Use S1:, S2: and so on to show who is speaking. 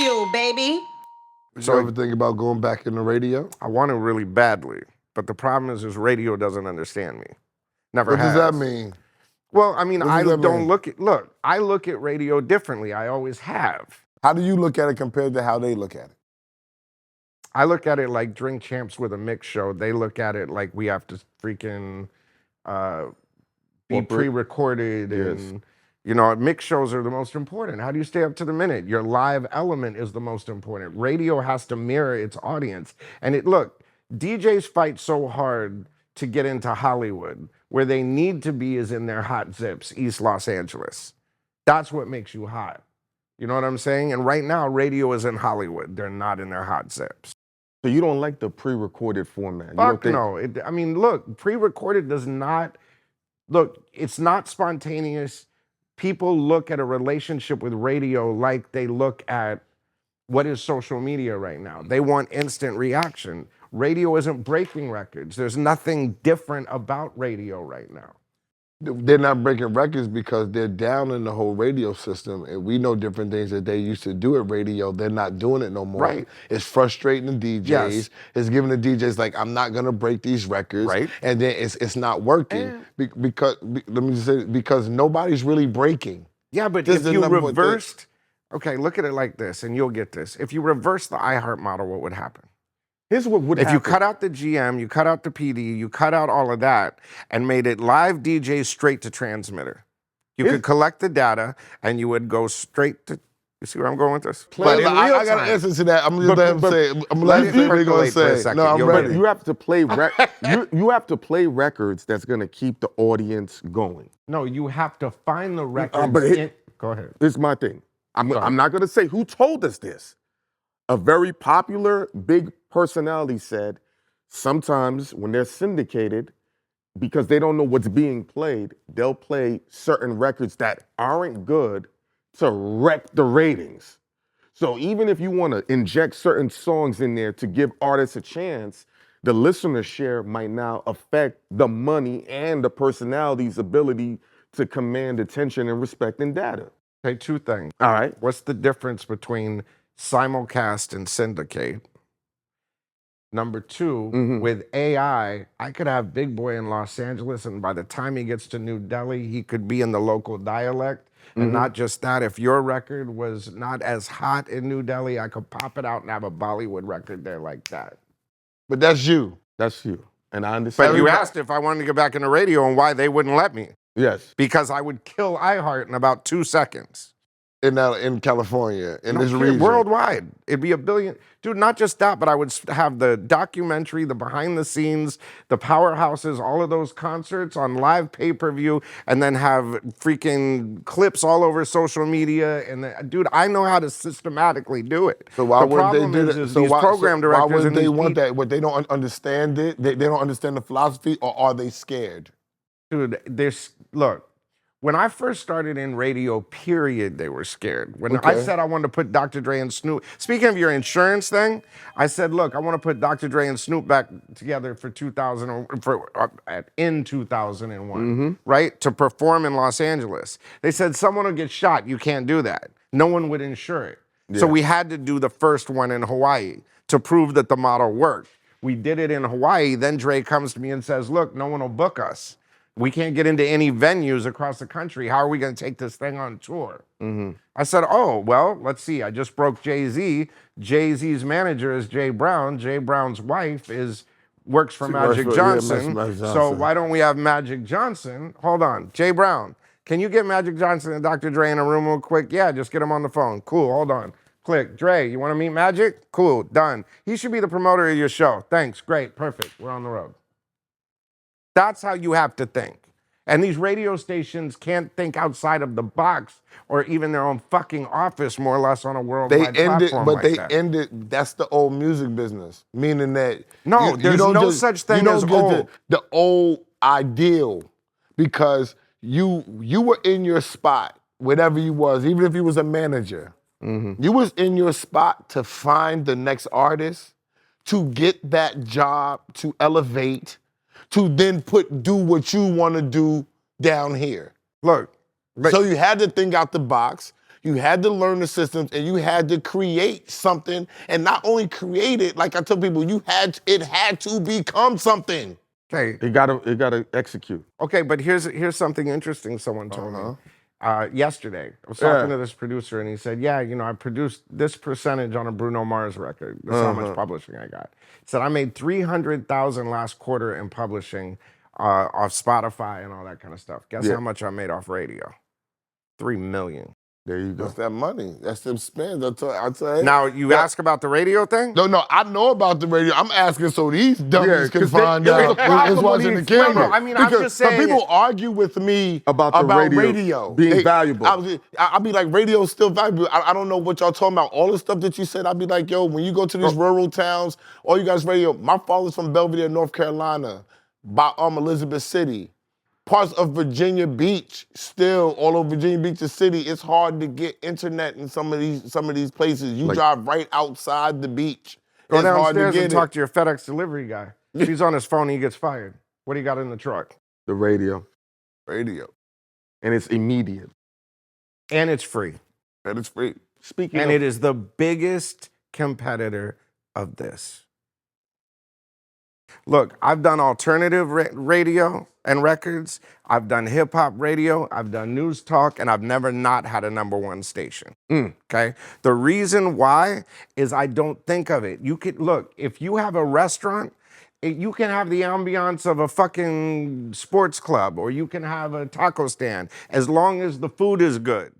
S1: Bagfuel, baby.
S2: So you ever think about going back in the radio?
S3: I want to really badly, but the problem is radio doesn't understand me. Never
S2: What
S3: has.
S2: does that mean?
S3: Well, I mean, I don't
S2: mean?
S3: look, I look at radio differently. I always have.
S2: How do you look at it compared to how they look at it?
S3: I look at it like Drink Champs with a mix show. They look at it like we have to freaking be pre-recorded and, you know, mix shows are the most important. How do you stay up to the minute? Your live element is the most important. Radio has to mirror its audience. And look, DJs fight so hard to get into Hollywood. Where they need to be is in their hot zips, East Los Angeles. That's what makes you hot. You know what I'm saying? And right now, radio is in Hollywood. They're not in their hot zips.
S4: So you don't like the pre-recorded format?
S3: Fuck no. I mean, look, pre-recorded does not, look, it's not spontaneous. People look at a relationship with radio like they look at what is social media right now. They want instant reaction. Radio isn't breaking records. There's nothing different about radio right now.
S2: They're not breaking records because they're down in the whole radio system, and we know different things that they used to do at radio. They're not doing it no more.
S3: Right.
S2: It's frustrating the DJs.
S3: Yes.
S2: It's giving the DJs like, I'm not gonna break these records.
S3: Right.
S2: And then it's not working because let me just say, because nobody's really breaking.
S3: Yeah, but
S2: This
S3: if
S2: is
S3: you
S2: number one
S3: reversed, okay, look at it like this, and you'll get this. If you reverse the iHeart model, what would happen?
S4: Here's what would happen.
S3: If you cut out the GM, you cut out the PD, you cut out all of that, and made it live DJs straight to transmitter. You could collect the data, and you would go straight to. You see where I'm going with this?
S2: But I got an answer to that. I'm gonna let him say. I'm gonna let him say what he's gonna say. No, I'm ready.
S4: You have to play. You have to play records that's gonna keep the audience going.
S3: No, you have to find the records. Go ahead.
S4: This is my thing. I'm not gonna say who told us this. A very popular big personality said, sometimes when they're syndicated, because they don't know what's being played, they'll play certain records that aren't good to wreck the ratings. So even if you want to inject certain songs in there to give artists a chance, the listener share might now affect the money and the personality's ability to command attention and respect and data.
S3: Okay, two things.
S4: All right.
S3: What's the difference between simulcast and syndicate? Number two, with AI, I could have Big Boy in Los Angeles, and by the time he gets to New Delhi, he could be in the local dialect. And not just that, if your record was not as hot in New Delhi, I could pop it out and have a Bollywood record there like that.
S2: But that's you.
S4: That's you. And I understand.
S3: But you asked if I wanted to get back into radio and why they wouldn't let me.
S4: Yes.
S3: Because I would kill iHeart in about 2 seconds.
S2: In California, in this region.
S3: Worldwide. It'd be $1 billion. Dude, not just that, but I would have the documentary, the behind the scenes, the powerhouses, all of those concerts on live pay-per-view, and then have freaking clips all over social media. And dude, I know how to systematically do it.
S2: So why would they do
S3: that? These program directors,
S2: why would they want that? What, they don't understand it? They don't understand the philosophy, or are they scared?
S3: Dude, look. When I first started in radio, period, they were scared. When I said I wanted to put Dr. Dre and Snoop, speaking of your insurance thing, I said, look, I want to put Dr. Dre and Snoop back together for in 2001, right? To perform in Los Angeles. They said, someone will get shot, you can't do that. No one would insure it. Yeah. So we had to do the first one in Hawaii to prove that the model worked. We did it in Hawaii, then Dre comes to me and says, look, no one will book us. We can't get into any venues across the country. How are we going to take this thing on tour? I said, oh, well, let's see. I just broke Jay-Z. Jay-Z's manager is Jay Brown. Jay Brown's wife works for Magic Johnson. So why don't we have Magic Johnson? Hold on. Jay Brown, can you get Magic Johnson and Dr. Dre in a room real quick? Yeah, just get him on the phone. Cool, hold on. Click. Dre, you want to meet Magic? Cool, done. He should be the promoter of your show. Thanks, great, perfect. We're on the road. That's how you have to think. And these radio stations can't think outside of the box or even their own fucking office, more or less, on a worldwide platform like that.
S2: They ended, that's the old music business, meaning that
S3: no, there's no such thing as old.
S2: The old ideal, because you were in your spot, whatever you was, even if you was a manager, you was in your spot to find the next artist, to get that job, to elevate, to then do what you want to do down here.
S3: Look.
S2: So you had to think out the box. You had to learn the systems, and you had to create something. And not only create it, like I tell people, it had to become something.
S3: Okay.
S4: It gotta execute.
S3: Okay, but here's something interesting someone told me. Yesterday, I was talking to this producer, and he said, yeah, you know, I produced this percentage on a Bruno Mars record. This is how much publishing I got. He said, I made $300,000 last quarter in publishing off Spotify and all that kind of stuff. Guess how much I made off radio? $3 million.
S4: There you go.
S2: That's that money. That's them spins. I tell you.
S3: Now, you ask about the radio thing?
S2: No, I know about the radio. I'm asking so these dummies can
S4: 'cause
S2: find
S4: it was
S2: out
S4: a problem
S2: who's
S4: when
S2: watching
S4: he
S2: the
S4: explained
S2: camera.
S3: it. I mean, I'm
S2: Because
S3: just saying
S2: some people argue with me
S4: About the radio being valuable.
S2: I'll be like, radio is still valuable. I don't know what y'all talking about. All the stuff that you said, I'll be like, yo, when you go to these rural towns, all you guys radio. My father's from Belvedere, North Carolina, by Elizabeth City. Parts of Virginia Beach, still all over Virginia Beach, the city, it's hard to get internet in some of these places. You drive right outside the beach.
S3: Go
S2: It's hard to
S3: downstairs
S2: get
S3: and talk to your FedEx delivery guy. If he's on his phone, he gets fired. What do you got in the truck?
S4: The radio.
S2: radio.
S4: And it's immediate.
S3: And it's free.
S2: And it's free.
S3: And it is the biggest competitor of this. Look, I've done alternative radio and records. I've done hip hop radio. I've done news talk, and I've never not had a #1 station. Okay? The reason why is I don't think of it. You could look, if you have a restaurant, you can have the ambiance of a fucking sports club, or you can have a taco stand, as long as the food is good.